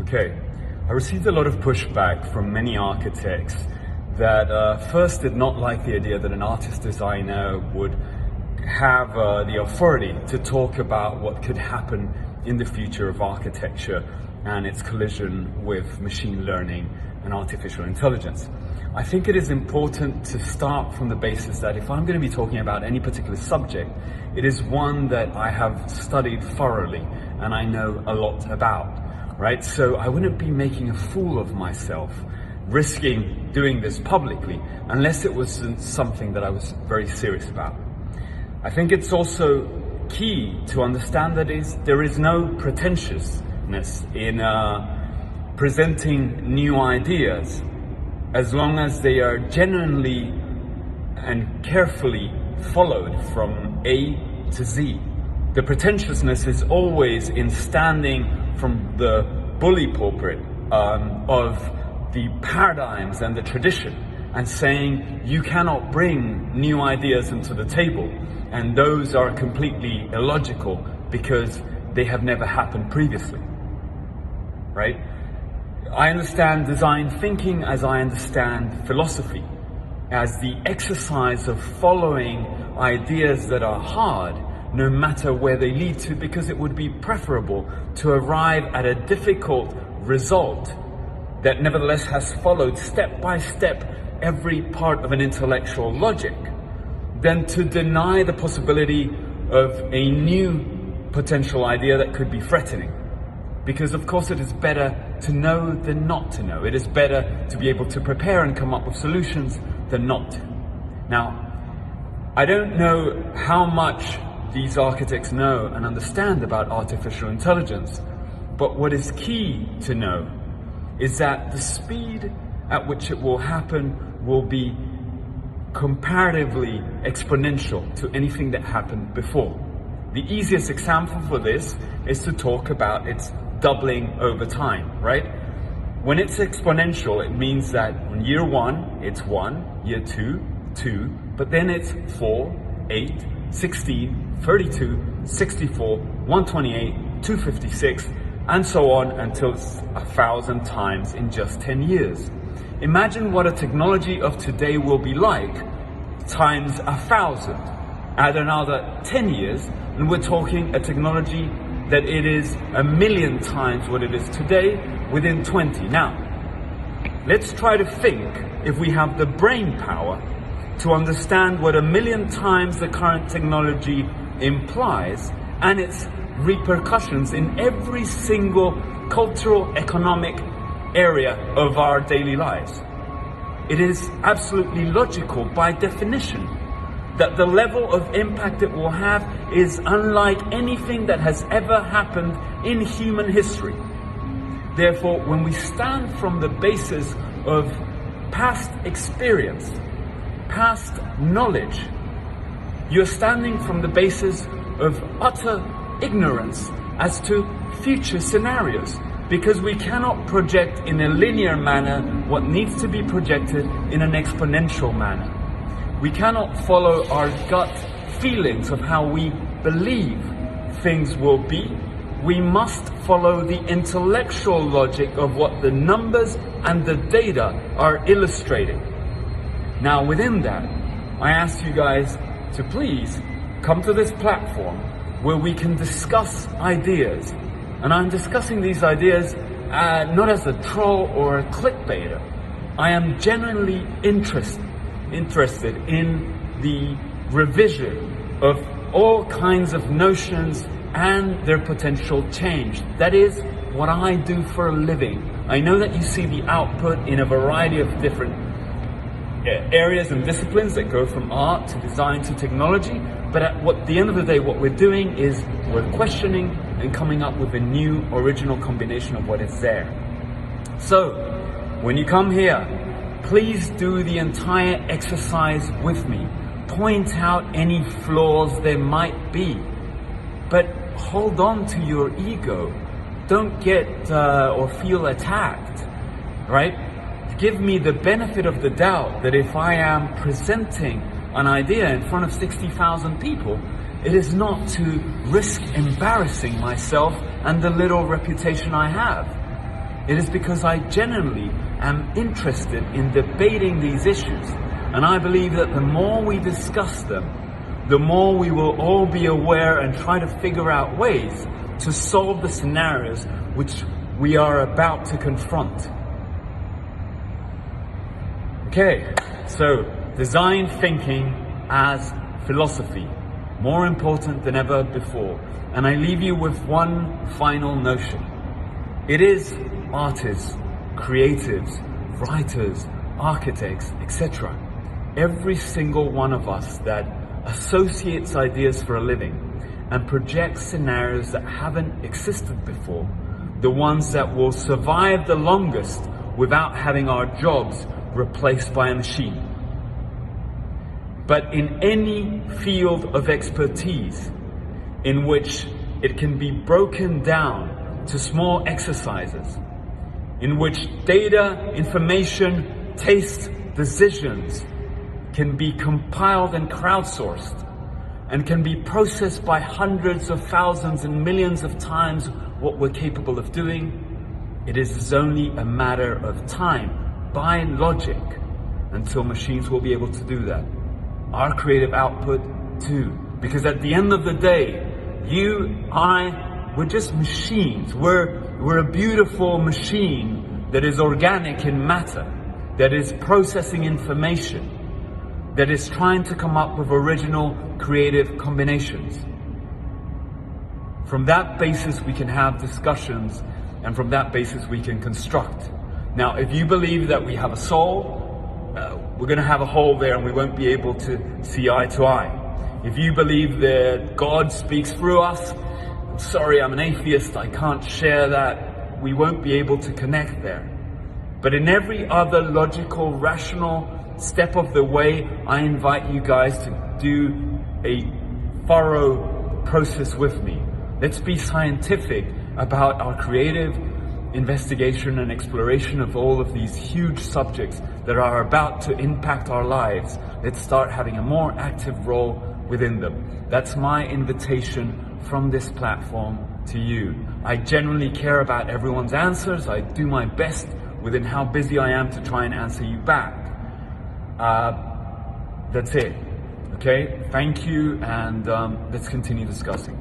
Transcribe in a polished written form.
Okay, I received a lot of pushback from many architects that first did not like the idea that an artist designer would have the authority to talk about what could happen in the future of architecture and its collision with machine learning and artificial intelligence. I think it is important to start from the basis that if I'm going to be talking about any particular subject, it is one that I have studied thoroughly and I know a lot about, right? So I wouldn't be making a fool of myself, risking doing this publicly, unless it was something that I was very serious about. I think it's also key to understand that there is no pretentiousness in presenting new ideas, as long as they are genuinely and carefully followed from A to Z. The pretentiousness is always in standing from the bully pulpit of the paradigms and the tradition and saying you cannot bring new ideas into the table, and those are completely illogical because they have never happened previously, right? I understand design thinking as I understand philosophy, as the exercise of following ideas that are hard, no matter where they lead to, because it would be preferable to arrive at a difficult result that nevertheless has followed step by step every part of an intellectual logic, than to deny the possibility of a new potential idea that could be threatening. Because of course it is better to know than not to know. It is better to be able to prepare and come up with solutions than not to. Now, I don't know how much these architects know and understand about artificial intelligence, but what is key to know is that the speed at which it will happen will be comparatively exponential to anything that happened before. The easiest example for this is to talk about its doubling over time, right? When it's exponential, it means that in year 1, it's 1, year 2, 2, but then it's 4, 8, 16, 32, 64, 128, 256, and so on until it's 1,000 times in just 10 years. Imagine what a technology of today will be like times 1,000. Add another 10 years, and we're talking a technology that it is 1,000,000 times what it is today within 20. Now, let's try to think if we have the brain power to understand what 1,000,000 times the current technology implies and its repercussions in every single cultural, economic area of our daily lives. It is absolutely logical by definition that the level of impact it will have is unlike anything that has ever happened in human history. Therefore, when we stand from the basis of past experience, past knowledge, you're standing from the basis of utter ignorance as to future scenarios, because we cannot project in a linear manner what needs to be projected in an exponential manner. We cannot follow our gut feelings of how we believe things will be. We must follow the intellectual logic of what the numbers and the data are illustrating. Now, within that, I ask you guys to please come to this platform where we can discuss ideas. And I'm discussing these ideas not as a troll or a clickbaiter. I am genuinely interested in the revision of all kinds of notions and their potential change. That is what I do for a living. I know that you see the output in a variety of different areas and disciplines that go from art to design to technology, but at the end of the day, what we're doing is we're questioning and coming up with a new original combination of what is there. So, when you come here, please do the entire exercise with me. Point out any flaws there might be, but hold on to your ego. Don't get or feel attacked, right? Give me the benefit of the doubt that if I am presenting an idea in front of 60,000 people, it is not to risk embarrassing myself and the little reputation I have. It is because I genuinely am interested in debating these issues. And I believe that the more we discuss them, the more we will all be aware and try to figure out ways to solve the scenarios which we are about to confront. Okay, so design thinking as philosophy, more important than ever before. And I leave you with one final notion. It is artists, creatives, writers, architects, etc. Every single one of us that associates ideas for a living and projects scenarios that haven't existed before, the ones that will survive the longest without having our jobs replaced by a machine. But in any field of expertise in which it can be broken down to small exercises, in which data, information, taste, decisions can be compiled and crowdsourced and can be processed by hundreds of thousands and millions of times what we're capable of doing, it is only a matter of time, by logic, until machines will be able to do that. Our creative output too. Because at the end of the day, you, I, we're just machines. We're a beautiful machine that is organic in matter, that is processing information, that is trying to come up with original creative combinations. From that basis we can have discussions, and from that basis we can construct. Now, if you believe that we have a soul, we're going to have a hole there and we won't be able to see eye to eye. If you believe that God speaks through us, I'm sorry, I'm an atheist, I can't share that, we won't be able to connect there. But in every other logical, rational step of the way, I invite you guys to do a thorough process with me. Let's be scientific about our creative investigation and exploration of all of these huge subjects that are about to impact our lives. Let's start having a more active role within them. That's my invitation from this platform to you. I genuinely care about everyone's answers. I do my best within how busy I am to try and answer you back. That's it. Okay, thank you, and let's continue discussing.